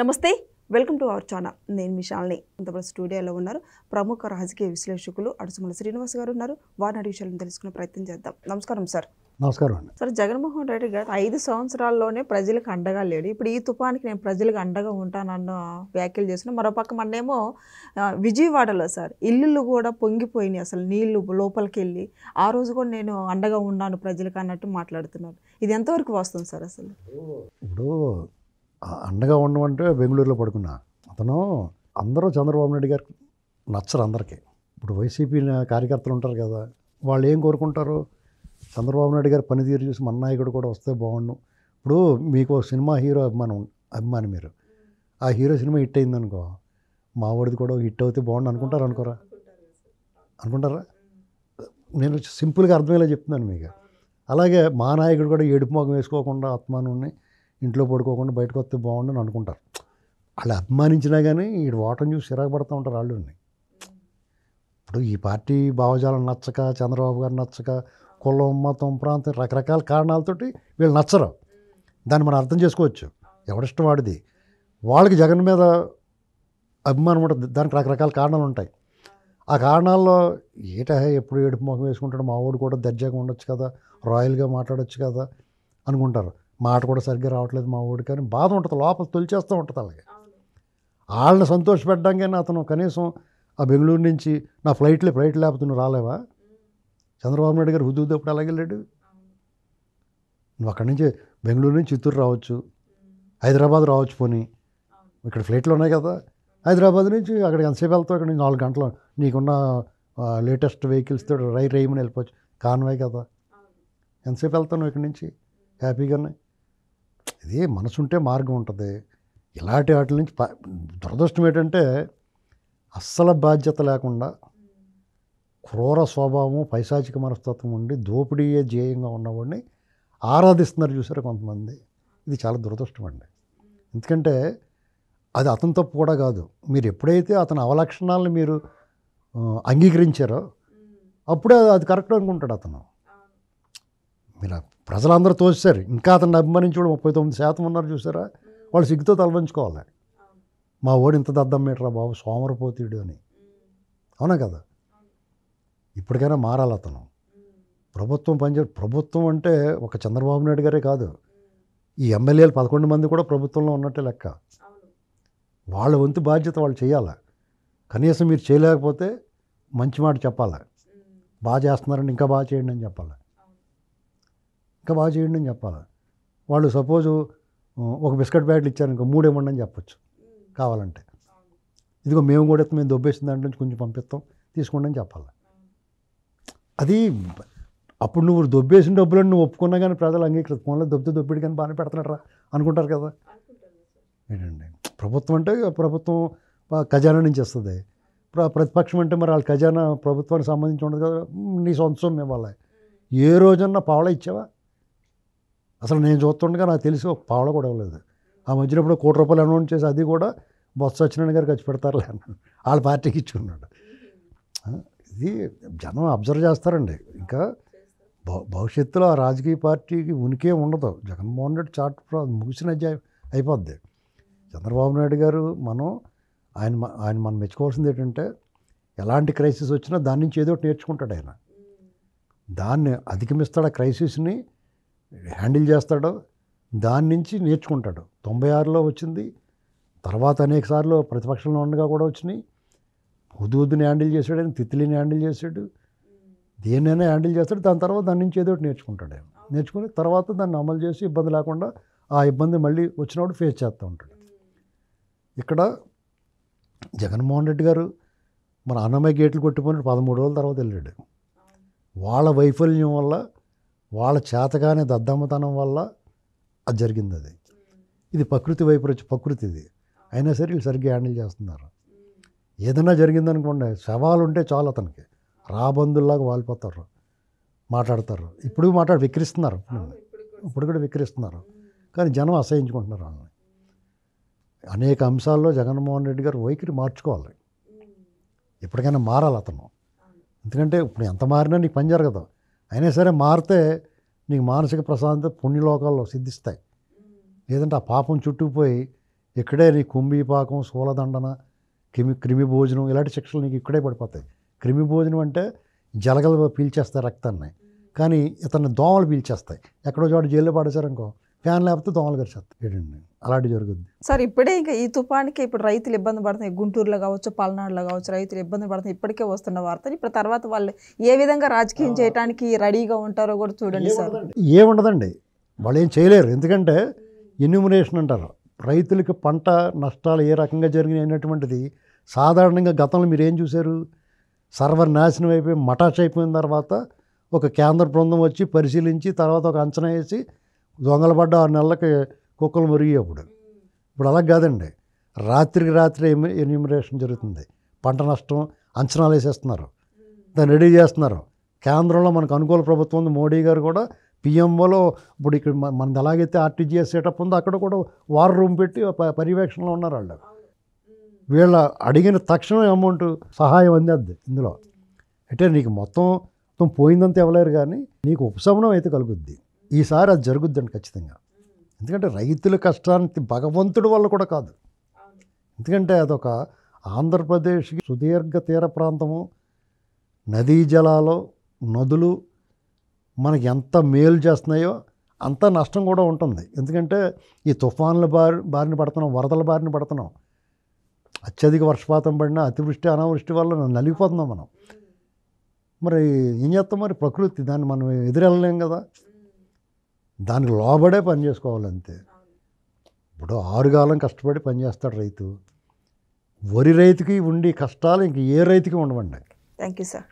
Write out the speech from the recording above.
నమస్తే, welcome to our channel. నేను విశాల్ని. ఇంతవరకు స్టూడియోలో ఉన్నారు ప్రముఖ రాజకీయ విశ్లేషకులు అడుసుమల శ్రీనివాస్ గారు ఉన్నారు. వారిని విషయాలను తెలుసుకునే ప్రయత్నం చేద్దాం. నమస్కారం సార్. నమస్కారం అండి. సార్, జగన్మోహన్ రెడ్డి గారు 5 సంవత్సరాల్లోనే ప్రజలకు అండగా లేడు. ఇప్పుడు ఈ తుఫానికి నేను ప్రజలకు అండగా ఉంటానన్న వ్యాఖ్యలు చేసిన మరోపక్క మొన్నేమో విజయవాడలో సార్ ఇల్లులు కూడా పొంగిపోయినాయి, అసలు నీళ్లు లోపలికి వెళ్ళి ఆ రోజు కూడా నేను అండగా ఉన్నాను ప్రజలకు అన్నట్టు మాట్లాడుతున్నారు. ఇది ఎంతవరకు వస్తుంది సార్? అసలు ఇప్పుడు అండగా ఉండమంటే బెంగళూరులో పడుకున్నా అతను అందరూ చంద్రబాబు నాయుడు గారికి నచ్చరు అందరికీ. ఇప్పుడు వైసీపీ కార్యకర్తలు ఉంటారు కదా, వాళ్ళు ఏం కోరుకుంటారు? చంద్రబాబు నాయుడు గారి పనితీరు చూసి మన నాయకుడు కూడా వస్తే బాగుండు. ఇప్పుడు మీకు సినిమా హీరో అభిమాని మీరు, ఆ హీరో సినిమా హిట్ అయిందనుకో, మా వాడిది కూడా హిట్ అవుతే బాగుండు అనుకుంటారా? అనుకుంటారా? నేను సింపుల్గా అర్థమయ్యేలా చెప్తున్నాను మీకు. అలాగే మా నాయకుడు కూడా ఏడుపు మొగం వేసుకోకుండా ఆత్మానుని ఇంట్లో పడుకోకుండా బయటకు వస్తే బాగుండు అని అనుకుంటారు. వాళ్ళు అభిమానించినా కానీ ఈ ఓటం చూసి చిరాకు పడుతూ ఉంటారు వాళ్ళని. ఇప్పుడు ఈ పార్టీ భావజాలం నచ్చక, చంద్రబాబు గారు నచ్చక, కులం, మతం, ప్రాంతం, రకరకాల కారణాలతోటి వీళ్ళు నచ్చరు. దాన్ని మనం అర్థం చేసుకోవచ్చు. ఎవడిష్టం వాడిది. వాళ్ళకి జగన్ మీద అభిమానం ఉంటుంది, దానికి రకరకాల కారణాలు ఉంటాయి. ఆ కారణాల్లో ఎప్పుడు ఏడుపు మొహం వేసుకుంటాడు, మా వాడు కూడా దర్జాగా ఉండొచ్చు కదా, రాయల్గా మాట్లాడొచ్చు కదా అనుకుంటారు. మాట కూడా సరిగ్గా రావట్లేదు మా వాడు, కానీ బాధ ఉంటుంది, లోపల తొలిచేస్తూ ఉంటుంది. అలాగే వాళ్ళని సంతోషపెట్టడానికైనా అతను కనీసం ఆ బెంగళూరు నుంచి నా ఫ్లైట్ లేకపోతే నువ్వు రాలేవా? చంద్రబాబు నాయుడు గారు హుద్దుప్పుడు అలాగే వెళ్ళాడు. నువ్వు అక్కడి నుంచి బెంగళూరు నుంచి చిత్తూరు రావచ్చు, హైదరాబాద్ రావచ్చు, పోనీ ఇక్కడ ఫ్లైట్లు ఉన్నాయి కదా, హైదరాబాద్ నుంచి అక్కడికి ఎంతసేపు వెళ్తావు? ఇక్కడ నుంచి 4 గంటలు నీకున్న లేటెస్ట్ వెహికల్స్తో రైమని వెళ్ళిపోవచ్చు, కాన్వాయ్ కదా, ఎంతసేపు వెళ్తాను ఇక్కడి నుంచి హ్యాపీగానే. ఇది మనసుంటే మార్గం ఉంటుంది. ఇలాంటి వాటి నుంచి దురదృష్టం ఏంటంటే అస్సలు బాధ్యత లేకుండా క్రూర స్వభావం, పైశాచిక మనస్తత్వం ఉండి దోపిడీయే ధ్యేయంగా ఉన్నవాడిని ఆరాధిస్తున్నారు చూసారా కొంతమంది. ఇది చాలా దురదృష్టం అండి. ఎందుకంటే అది అతని తప్పు కూడా కాదు. మీరు ఎప్పుడైతే అతని అవలక్షణాలను మీరు అంగీకరించారో అప్పుడే అది కరెక్ట్ అనుకుంటాడు అతను. మీరు ప్రజలందరూ తోసారు, ఇంకా అతన్ని అభిమానించి కూడా 39% ఉన్నారు చూసారా, వాళ్ళు సిగ్గుతో తలవంచుకోవాలి. మా ఓడి ఇంత దద్దం మీటరా బాబు, సోమరపోతీడు అని. అవునా కదా? ఇప్పటికైనా మారాలి అతను. ప్రభుత్వం ప్రభుత్వం అంటే ఒక చంద్రబాబు నాయుడు గారే కాదు, ఈ ఎమ్మెల్యేలు 11 మంది కూడా ప్రభుత్వంలో ఉన్నట్టే లెక్క. వాళ్ళ వంతు బాధ్యత వాళ్ళు చేయాలి. కనీసం మీరు చేయలేకపోతే మంచి మాట చెప్పాలి, బాగా చేస్తున్నారని ఇంకా బాగా చేయండి అని చెప్పాలి, ఇంకా బాగా చేయండి అని చెప్పాలి. వాళ్ళు సపోజు ఒక బిస్కెట్ ప్యాకెట్లు ఇచ్చారు, ఇంకా 3 ఇవ్వండి అని చెప్పచ్చు కావాలంటే. ఇదిగో మేము కూడా మేము దొబ్బేసిన దాంట్లో నుంచి కొంచెం పంపిస్తాం, తీసుకోండి అని చెప్పాలి. అది అప్పుడు నువ్వు దొబ్బేసిన డబ్బులను నువ్వు ఒప్పుకున్నా కానీ ప్రజలు అంగీకరిస్తారు. ఫోన్లో దొబ్బిడి కానీ బాగానే పెడుతున్నారా అనుకుంటారు కదా. ఏంటండి, ప్రభుత్వం అంటే ప్రభుత్వం ఖజానా నుంచి వస్తుంది. ప్రతిపక్షం అంటే మరి వాళ్ళ ఖజానా ప్రభుత్వానికి సంబంధించి ఉండదు కదా, నీ సొంత సొమ్ము ఇవ్వాలి. ఏ రోజన్నా పావలా ఇచ్చావా? అసలు నేను చూస్తుండగా నాకు తెలిసి ఒక పావలా కూడా ఇవ్వలేదు. ఆ మధ్యన ఇప్పుడు ₹1 అనౌన్స్ చేసి అది కూడా బొత్స సత్యనారాయణ గారు ఖర్చు పెడతారులే అన్నాడు, వాళ్ళ పార్టీకి ఇచ్చుకున్నాడు. ఇది జనం అబ్జర్వ్ చేస్తారండి. ఇంకా భవిష్యత్తులో ఆ రాజకీయ పార్టీకి ఉనికే ఉండదు. జగన్మోహన్ రెడ్డి చాట్ ముగిసిన అధ్యాయం అయిపోద్ది. చంద్రబాబు నాయుడు గారు ఆయన మనం మెచ్చుకోవాల్సింది ఏంటంటే, ఎలాంటి క్రైసిస్ వచ్చినా దాని నుంచి ఏదో ఒకటి నేర్చుకుంటాడు ఆయన. దాన్ని అధిగమిస్తాడు, ఆ క్రైసిస్ని హ్యాండిల్ చేస్తాడు, దాని నుంచి నేర్చుకుంటాడు. 96లో వచ్చింది, తర్వాత అనేక సార్లు ప్రతిపక్షంలో ఉండగా కూడా వచ్చినాయి. హుద్దుని హ్యాండిల్ చేశాడు ఆయన, తిత్లిని హ్యాండిల్ చేశాడు, దేన్నైనా హ్యాండిల్ చేస్తాడు. దాని తర్వాత దాని నుంచి ఏదో ఒకటి నేర్చుకుంటాడు ఆయన. నేర్చుకుని తర్వాత దాన్ని అమలు చేసి ఇబ్బంది లేకుండా ఆ ఇబ్బంది మళ్ళీ వచ్చినప్పుడు ఫేస్ చేస్తూ ఉంటాడు. ఇక్కడ జగన్మోహన్ రెడ్డి గారు మన అన్నమయ్య గేట్లు కొట్టిపోయినట్టు 13 రోజుల తర్వాత వెళ్ళాడు. వాళ్ళ వైఫల్యం వల్ల, వాళ్ళ చేతగానే దద్దమ్మతనం వల్ల అది జరిగింది. ఇది ప్రకృతి వైపు వచ్చి ప్రకృతి ఇది అయినా సరే వీళ్ళు సరిగ్గా హ్యాండిల్ చేస్తున్నారు. ఏదైనా జరిగిందనుకోండి, సవాలు ఉంటే చాలు అతనికి రాబందుల్లాగా వాలిపోతారు, మాట్లాడతారు. ఇప్పుడు విక్రిస్తున్నారు, ఇప్పుడు కూడా విక్రిస్తున్నారు. కానీ జనం అసహించుకుంటున్నారు వాళ్ళని. అనేక అంశాల్లో జగన్మోహన్ రెడ్డి గారు వైఖరి మార్చుకోవాలి, ఎప్పటికైనా మారాలి అతను. ఎందుకంటే ఇప్పుడు ఎంత మారినా నీకు పని జరగదు. అయినా సరే మారితే నీకు మానసిక ప్రశాంతత పుణ్యలోకాల్లో సిద్ధిస్తాయి. లేదంటే ఆ పాపం చుట్టుకుపోయి ఇక్కడే నీ కుంభీపాకం శూలదండన క్రిమి భోజనం ఇలాంటి శిక్షలు నీకు ఇక్కడే పడిపోతాయి. క్రిమి భోజనం అంటే జలగలు పీల్చేస్తాయి రక్తాన్ని, కానీ ఇతన్ని దోమలు పీల్చేస్తాయి. ఎక్కడో చోట జైల్లో పడేశారనుకో, ఫ్యాన్ లేకపోతే దోమలు కరిచేస్తాయి. ఏంటండి అలాంటి జరుగుద్ది సార్. ఇప్పుడే ఇంకా ఈ తుఫానికి ఇప్పుడు రైతులు ఇబ్బంది పడుతున్నాయి. గుంటూరులో కావచ్చు, పల్నాడులో కావచ్చు, రైతులు ఇబ్బంది పడుతున్నాయి. ఇప్పటికే వస్తున్న వార్తలు. ఇప్పుడు తర్వాత వాళ్ళు ఏ విధంగా రాజకీయం చేయడానికి రెడీగా ఉంటారో కూడా చూడండి సార్. ఏముండదండి, వాళ్ళు ఏం చేయలేరు. ఎందుకంటే ఎన్యూమరేషన్ అంటారు. రైతులకి పంట నష్టాలు ఏ రకంగా జరిగినాయి అనేటువంటిది సాధారణంగా గతంలో మీరు ఏం చూశారు, సర్వర్ నాశనం అయిపోయి మటాష్ అయిపోయిన తర్వాత ఒక కేంద్ర బృందం వచ్చి పరిశీలించి తర్వాత ఒక అంచనా వేసి దొంగలు పడ్డ 6 నెలలకి కుక్కలు మురిగేప్పుడు. ఇప్పుడు అలా కాదండి, రాత్రికి రాత్రి ఎన్యూమరేషన్ జరుగుతుంది. పంట నష్టం అంచనాలు వేసేస్తున్నారు, దాన్ని రెడీ చేస్తున్నారు. కేంద్రంలో మనకు అనుకూల ప్రభుత్వం ఉంది. మోడీ గారు కూడా పిఎంఓలో ఇప్పుడు ఇక్కడ మనది ఎలాగైతే ఆర్టీజీఎస్ సెటప్ ఉందో అక్కడ కూడా వార్ రూమ్ పెట్టి పర్యవేక్షణలో ఉన్నారు వాళ్ళు. వీళ్ళ అడిగిన తక్షణం అమౌంట్ సహాయం అందేద్ది ఇందులో. అంటే నీకు మొత్తం పోయిందంతా ఇవ్వలేరు, కానీ నీకు ఉపశమనం అయితే కలుగుద్ది. ఈసారి అది జరుగుద్దండి ఖచ్చితంగా. ఎందుకంటే రైతుల కష్టానికి భగవంతుడి వల్ల కూడా కాదు. ఎందుకంటే అదొక ఆంధ్రప్రదేశ్కి సుదీర్ఘ తీర ప్రాంతము, నదీ జలాలు, నదులు మనకి ఎంత మేలు చేస్తున్నాయో అంత నష్టం కూడా ఉంటుంది. ఎందుకంటే ఈ తుఫాన్ల బారిన పడుతున్నాం, వరదల బారిన పడుతున్నాం. అత్యధిక వర్షపాతం పడినా అతివృష్టి అనావృష్టి వల్ల నలిగిపోతున్నాం మనం. మరి ఏం చేస్తాం, మరి ప్రకృతి దాన్ని మనం ఎదురెళ్ళలేం కదా, దానికి లోబడే పని చేసుకోవాలి అంతే. ఇప్పుడు 6 కాలం కష్టపడి పనిచేస్తాడు రైతు. వరి రైతుకి ఉండి కష్టాలు ఇంక ఏ రైతుకి ఉండవండి. Thank you sir.